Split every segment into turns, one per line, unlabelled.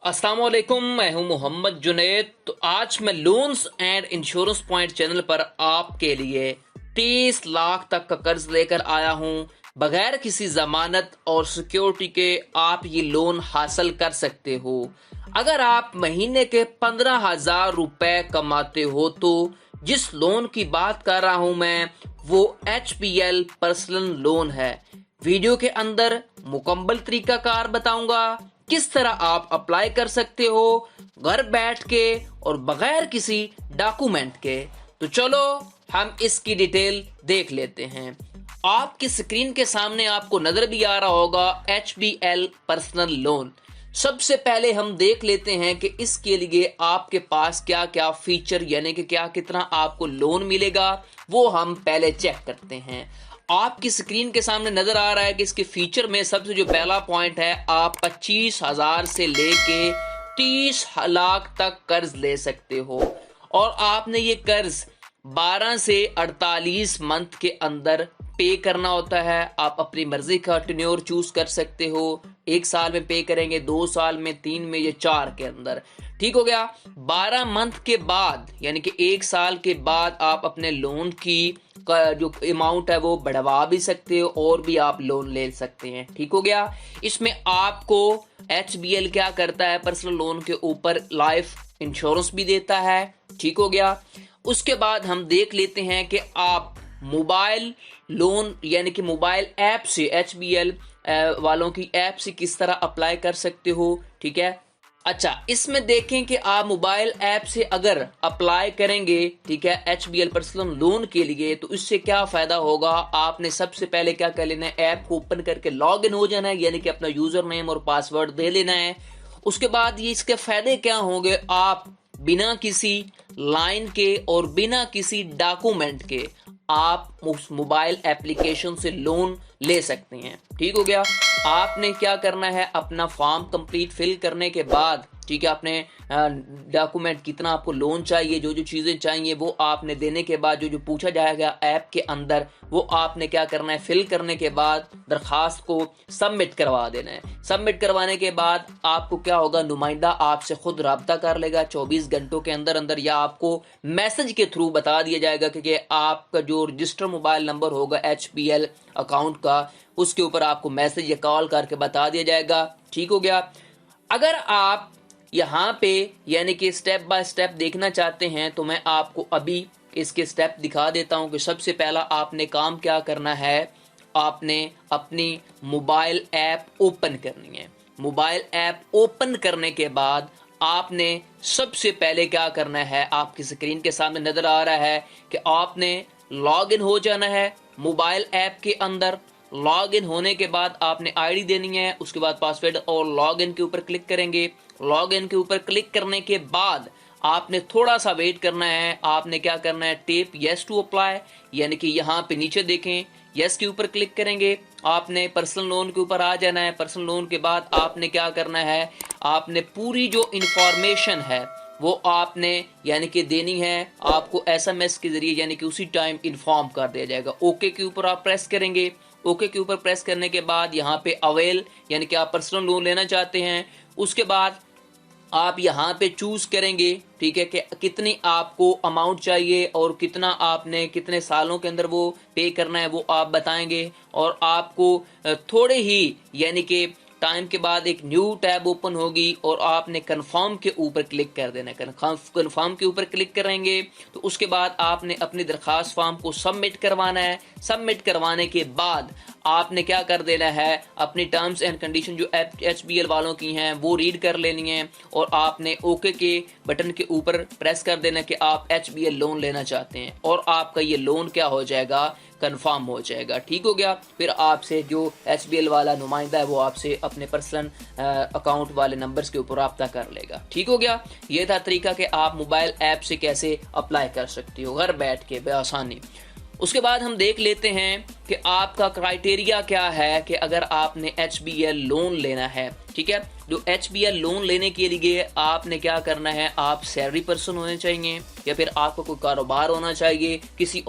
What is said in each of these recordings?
अस्सलाम वालेकुम, मैं हूं मोहम्मद जुनैद। तो आज मैं loans and insurance point channel पर आपके लिए 30 लाख तक का कर्ज लेकर आया हूं। बगैर किसी जमानत और सिक्योरिटी के आप ये लोन हासिल कर सकते हो। अगर आप महीने के 15,000 रुपए कमाते हो तो जिस लोन की बात कर रहा हूं मैं वो HBL पर्सनल लोन है। वीडियो के अंदर मुकम्मल तरीकाकार बताऊंगा किस तरह आप अप्लाई कर सकते हो घर बैठ के और बगैर किसी डॉक्यूमेंट के। तो चलो हम इसकी डिटेल देख लेते हैं। आपकी स्क्रीन के सामने आपको नजर भी आ रहा होगा HBL पर्सनल लोन। सबसे पहले हम देख लेते हैं कि इसके लिए आपके पास क्या क्या फीचर यानी कि क्या कितना आपको लोन मिलेगा, वो हम पहले चेक करते हैं। आपकी स्क्रीन के सामने नजर आ रहा है कि इसके फीचर में सबसे जो पहला पॉइंट है, आप 25,000 से लेके 30 लाख तक कर्ज ले सकते हो और आपने ये कर्ज 12 से 48 मंथ के अंदर पे करना होता है। आप अपनी मर्जी का टेन्योर चूज कर सकते हो, 1 साल में पे करेंगे, 2 साल में, 3 में या 4 के अंदर। ठीक हो गया। 12 मंथ के बाद यानी कि 1 साल के बाद आप अपने लोन की जो अमाउंट है वो बढ़वा भी सकते हो और भी आप लोन ले सकते हैं। ठीक हो गया। इसमें आपको HBL क्या करता है, पर्सनल लोन के ऊपर लाइफ इंश्योरेंस भी देता है। ठीक हो गया। उसके बाद हम देख लेते हैं कि आप मोबाइल लोन यानी कि मोबाइल ऐप से HBL वालों की ऐप से किस तरह अप्लाई कर सकते हो। ठीक है। अच्छा, इसमें देखें कि आप मोबाइल ऐप से अगर अप्लाई करेंगे, ठीक है, HBL पर्सनल लोन के लिए, तो इससे क्या फायदा होगा। आपने सबसे पहले क्या कर लेना है, ऐप को ओपन करके लॉग इन हो जाना है, यानी कि अपना यूजर नेम और पासवर्ड दे लेना है। उसके बाद ये इसके फायदे क्या होंगे, आप बिना किसी लाइन के और बिना किसी डॉक्यूमेंट के आप उस मोबाइल एप्लीकेशन से लोन ले सकते हैं। ठीक हो गया। आपने क्या करना है, अपना फॉर्म कंप्लीट फिल करने के बाद, ठीक है, अपने डॉक्यूमेंट कितना आपको लोन चाहिए, जो जो चीज़ें चाहिए वो आपने देने के बाद जो जो पूछा जाएगा ऐप के अंदर, वो आपने क्या करना है, फिल करने के बाद दरखास्त को सबमिट करवा देना है। सबमिट करवाने के बाद आपको क्या होगा, नुमाइंदा आपसे खुद रब्ता कर लेगा 24 घंटों के अंदर अंदर, या आपको मैसेज के थ्रू बता दिया जाएगा कि आपका जो रजिस्टर मोबाइल नंबर होगा HBL अकाउंट का, उसके ऊपर आपको मैसेज या कॉल करके बता दिया जाएगा। ठीक हो गया। अगर आप यहाँ पे यानी कि स्टेप बाय स्टेप देखना चाहते हैं तो मैं आपको अभी इसके स्टेप दिखा देता हूँ कि सबसे पहला आपने काम क्या करना है, आपने अपनी मोबाइल ऐप ओपन करनी है। मोबाइल ऐप ओपन करने के बाद आपने सबसे पहले क्या करना है, आपकी स्क्रीन के सामने नजर आ रहा है कि आपने लॉग इन हो जाना है मोबाइल ऐप के अंदर। लॉग इन होने के बाद आपने आईडी देनी है, उसके बाद पासवर्ड, और लॉग इन के ऊपर क्लिक करेंगे। लॉग इन के ऊपर क्लिक करने के बाद आपने थोड़ा सा वेट करना है। आपने क्या करना है, टेप यस टू अप्लाई, यानी कि यहाँ पे नीचे देखें, यस के ऊपर क्लिक करेंगे। आपने पर्सनल लोन के ऊपर आ जाना है। पर्सनल लोन के बाद आपने क्या करना है, आपने पूरी जो इंफॉर्मेशन है वो आपने यानी कि देनी है। आपको SMS के जरिए यानी कि उसी टाइम इन्फॉर्म कर दिया जाएगा। ओके के ऊपर आप प्रेस करेंगे। ओके के ऊपर प्रेस करने के बाद यहाँ पे अवेल यानी कि आप पर्सनल लोन लेना चाहते हैं, उसके बाद आप यहाँ पे चूज करेंगे, ठीक है, कि कितनी आपको अमाउंट चाहिए और कितना आपने कितने सालों के अंदर वो पे करना है वो आप बताएंगे। और आपको थोड़े ही यानी कि टाइम के बाद एक न्यू टैब ओपन होगी और आपने कंफर्म के ऊपर क्लिक कर देना है। कंफर्म के ऊपर क्लिक करेंगे तो उसके बाद आपने अपनी दरखास्त फॉर्म को सबमिट करवाना है। सबमिट करवाने के बाद आपने क्या कर देना है, अपनी टर्म्स एंड कंडीशन जो HBL वालों की हैं वो रीड कर लेनी है और आपने ओके के बटन के ऊपर प्रेस कर देना कि आप HBL लोन लेना चाहते हैं और आपका ये लोन क्या हो जाएगा, कंफर्म हो जाएगा। ठीक हो गया। फिर आपसे जो HBL वाला नुमाइंदा है वो आपसे अपने पर्सनल अकाउंट वाले नंबर्स के ऊपर रब्ता कर लेगा। ठीक हो गया। ये था तरीका कि आप मोबाइल ऐप से कैसे अप्लाई कर सकती हो घर बैठ के बेआसानी। उसके बाद हम देख लेते हैं कि आपका क्राइटेरिया क्या है कि अगर आपने HBL लोन लेना है। ठीक है। जो HBL लोन लेने के लिए आपने क्या करना है, आप सैलरी पर्सन होने चाहिए या फिर आपका कोई कारोबार होना चाहिए। किसी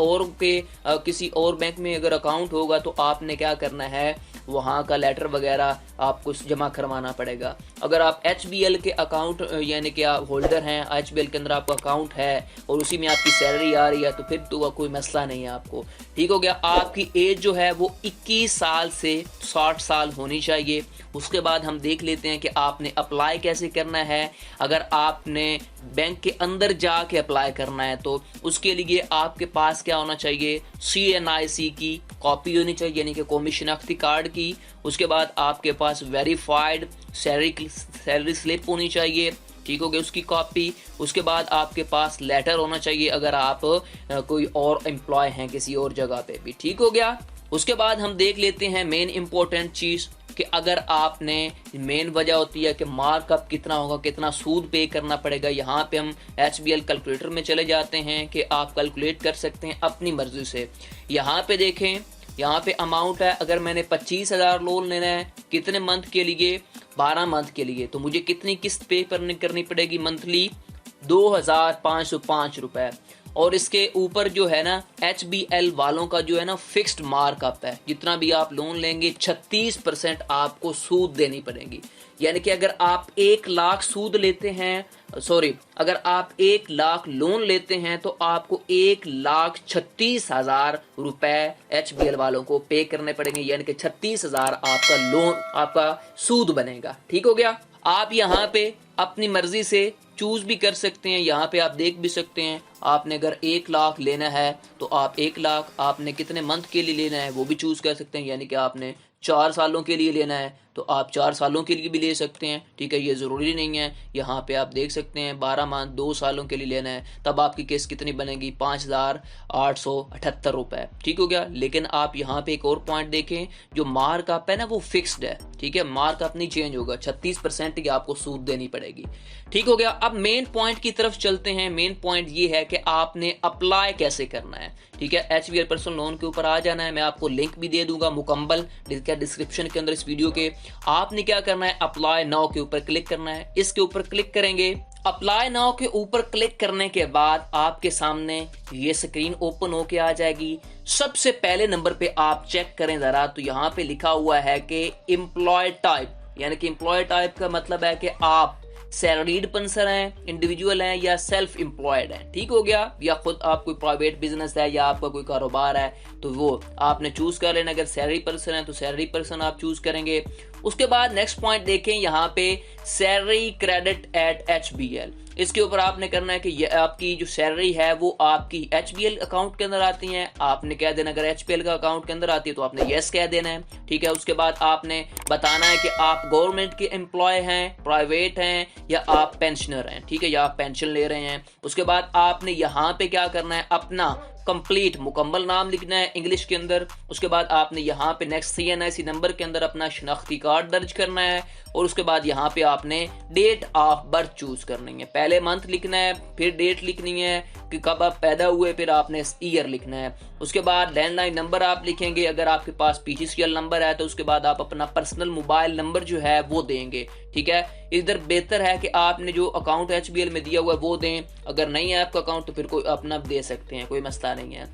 और बैंक में अगर अकाउंट होगा तो आपने क्या करना है, वहाँ का लेटर वगैरह आपको जमा करवाना पड़ेगा। अगर आप HBL के अकाउंट यानी कि आप होल्डर हैं, HBL के अंदर आपका अकाउंट है और उसी में आपकी सैलरी आ रही है तो फिर तो कोई मसला नहीं है आपको। ठीक हो गया। आपकी एज जो है वो 21 साल से 60 साल होनी चाहिए। उसके बाद हम देख लेते हैं कि आपने अप्लाई कैसे करना है। अगर आपने बैंक के अंदर जाके अप्लाई करना है तो उसके लिए आपके पास क्या होना चाहिए, CNIC की कॉपी होनी चाहिए यानी कि कौमी शनाख्ती कार्ड की। उसके बाद आपके पास वेरीफाइड सैलरी स्लिप होनी चाहिए, ठीक हो गया, उसकी कॉपी। उसके बाद आपके पास लेटर होना चाहिए अगर आप कोई और एम्प्लॉय हैं किसी और जगह पे भी, ठीक हो गया। उसके बाद हम देख लेते हैं मेन इंपॉर्टेंट चीज़ कि अगर आपने, मेन वजह होती है कि मार्कअप कितना होगा, कितना सूद पे करना पड़ेगा। यहाँ पे हम HBL कैलकुलेटर में चले जाते हैं कि आप कैलकुलेट कर सकते हैं अपनी मर्जी से। यहाँ पे देखें, यहाँ पे अमाउंट है, अगर मैंने 25,000 लोन लेना है कितने मंथ के लिए, 12 मंथ के लिए, तो मुझे कितनी किस्त पे करनी पड़ेगी मंथली, 2,505 रुपए। और इसके ऊपर जो है ना HBL वालों का जो है ना फिक्स्ड मार्कअप है, जितना भी आप लोन लेंगे 36% आपको सूद देनी पड़ेगी। यानी कि अगर आप 1 लाख सूद लेते हैं, अगर आप 1 लाख लोन लेते हैं तो आपको 1,36,000 रुपए HBL वालों को पे करने पड़ेंगे, यानी कि 36,000 आपका लोन, आपका सूद बनेगा। ठीक हो गया। आप यहाँ पे अपनी मर्जी से चूज भी कर सकते हैं। यहाँ पे आप देख भी सकते हैं, आपने अगर 1 लाख लेना है तो आप 1 लाख आपने कितने मंथ के लिए लेना है वो भी चूज कर सकते हैं। यानी कि आपने 4 सालों के लिए लेना है तो आप 4 सालों के लिए भी ले सकते हैं। ठीक है, ये ज़रूरी नहीं है। यहाँ पे आप देख सकते हैं 12 मंथ 2 सालों के लिए लेना है, तब आपकी किस्त कितनी बनेगी, 5,878 रुपए। ठीक हो गया। लेकिन आप यहाँ पे एक और पॉइंट देखें, जो मार्कअप है ना वो फिक्स्ड है। ठीक है, मार्कअप नहीं चेंज होगा, 36% की आपको सूद देनी पड़ेगी। ठीक हो गया। अब मेन पॉइंट की तरफ चलते हैं। मेन पॉइंट ये है कि आपने अप्लाई कैसे करना है। ठीक है, HBL पर्सनल लोन के ऊपर आ जाना है। मैं आपको लिंक भी दे दूंगा मुकम्मल डिस्क्रिप्शन के अंदर इस वीडियो के। आपने क्या करना है, अप्लाई नाउ के ऊपर क्लिक करना है। इसके ऊपर क्लिक करेंगे। अप्लाई नाउ के ऊपर क्लिक करने के बाद आपके सामने ये स्क्रीन ओपन होके आ जाएगी। सबसे पहले नंबर पे आप चेक करें जरा, तो यहाँ पे लिखा हुआ है कि एम्प्लॉय टाइप, यानी कि एम्प्लॉय टाइप का मतलब है कि आप सैलरीड पर्सन हैं, इंडिविजुअल हैं या सेल्फ एम्प्लॉयड हैं। ठीक हो गया। या खुद आप कोई प्राइवेट बिजनेस है या आपका कोई कारोबार है तो वो आपने चूज कर लेना। अगर सैलरी पर्सन है तो सैलरी पर्सन आप चूज करेंगे। उसके बाद नेक्स्ट पॉइंट देखें, यहाँ पे सैलरी क्रेडिट एट HBL, इसके ऊपर आपने करना है कि ये आपकी जो सैलरी है वो आपकी HBL अकाउंट के अंदर आती है, आपने कह देना। अगर HBL का अकाउंट के अंदर आती है तो आपने यस कह देना है। ठीक है। उसके बाद आपने बताना है कि आप गवर्नमेंट के एम्प्लॉय हैं, प्राइवेट हैं या आप पेंशनर हैं। ठीक है, या आप पेंशन ले रहे हैं। उसके बाद आपने यहाँ पे क्या करना है, अपना कंप्लीट मुकम्मल नाम लिखना है इंग्लिश के अंदर। उसके बाद आपने यहाँ पे नेक्स्ट CNIC नंबर के अंदर अपना शनाख्ती कार्ड दर्ज करना है। और उसके बाद यहाँ पे आपने डेट ऑफ बर्थ चूज करनी है। पहले मंथ लिखना है, फिर डेट लिखनी है कि कब आप पैदा हुए, फिर आपने ईयर लिखना है। उसके बाद लैंडलाइन नंबर आप लिखेंगे। अगर आपके पास PGCL नंबर है तो उसके बाद आप अपना पर्सनल मोबाइल नंबर जो है वो देंगे। ठीक है, इधर बेहतर है कि आपने जो अकाउंट HBL में दिया हुआ है वो दें। अगर नहीं है आपका अकाउंट तो फिर कोई अपना दे सकते हैं, कोई मसला नहीं है।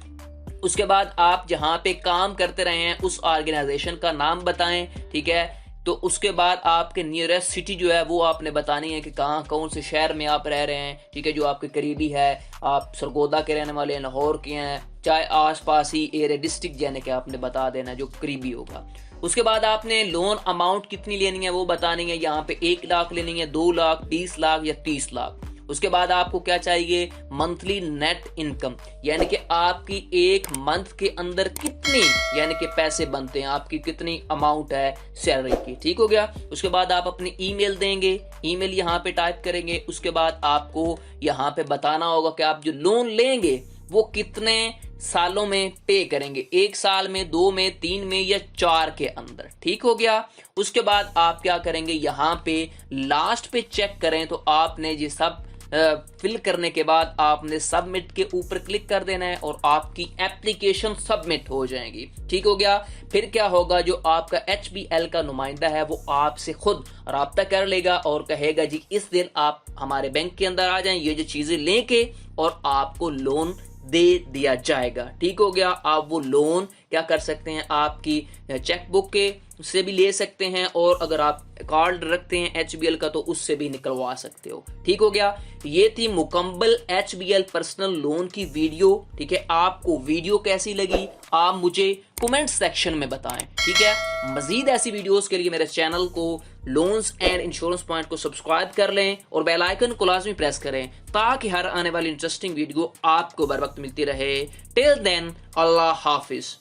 उसके बाद आप जहाँ पे काम करते रहे हैं उस ऑर्गेनाइजेशन का नाम बताएं। ठीक है, तो उसके बाद आपके नियरेस्ट सिटी जो है वो आपने बतानी है कि कहाँ, कौन से शहर में आप रह रहे हैं। ठीक है, जो आपके करीबी है, आप सरगोदा के रहने वाले हैं, लाहौर के हैं, चाहे आसपास ही एरिया डिस्ट्रिक्ट जाने के आपने बता देना जो करीबी होगा। उसके बाद आपने लोन अमाउंट कितनी लेनी है वो बतानी है। यहाँ पे 1 लाख लेनी है, 2 लाख, 20 लाख या 30 लाख। उसके बाद आपको क्या चाहिए, मंथली नेट इनकम, यानी कि आपकी एक मंथ के अंदर कितनी, यानी कि पैसे बनते हैं, आपकी कितनी अमाउंट है सैलरी की। ठीक हो गया। उसके बाद आप अपनी ईमेल देंगे, ईमेल यहाँ पे टाइप करेंगे। उसके बाद आपको यहाँ पे बताना होगा कि आप जो लोन लेंगे वो कितने सालों में पे करेंगे, 1 साल में, 2 में, 3 में या 4 के अंदर। ठीक हो गया। उसके बाद आप क्या करेंगे, यहाँ पे लास्ट पे चेक करें तो आपने ये सब फिल करने के बाद आपने सबमिट के ऊपर क्लिक कर देना है और आपकी एप्लीकेशन सबमिट हो जाएगी। ठीक हो गया। फिर क्या होगा, जो आपका HBL का नुमाइंदा है वो आपसे खुद राब्ता कर लेगा और कहेगा जी इस दिन आप हमारे बैंक के अंदर आ जाएं, ये जो चीजें लेके और आपको लोन दे दिया जाएगा। ठीक हो गया। आप वो लोन क्या कर सकते हैं, आपकी चेकबुक के से भी ले सकते हैं और अगर आप कार्ड रखते हैं HBL का तो उससे भी निकलवा सकते हो। ठीक हो गया। ये थी मुकम्मल HBL पर्सनल लोन की वीडियो। ठीक है, आपको वीडियो कैसी लगी आप मुझे कमेंट सेक्शन में बताएं। ठीक है, मजीद ऐसी वीडियोस के लिए मेरे चैनल को लोन्स एंड इंश्योरेंस पॉइंट को सब्सक्राइब कर लें और बेल आइकन को लाजमी प्रेस करें ताकि हर आने वाली इंटरेस्टिंग वीडियो आपको बर वक्त मिलती रहे। टिल देन, अल्लाह हाफिज।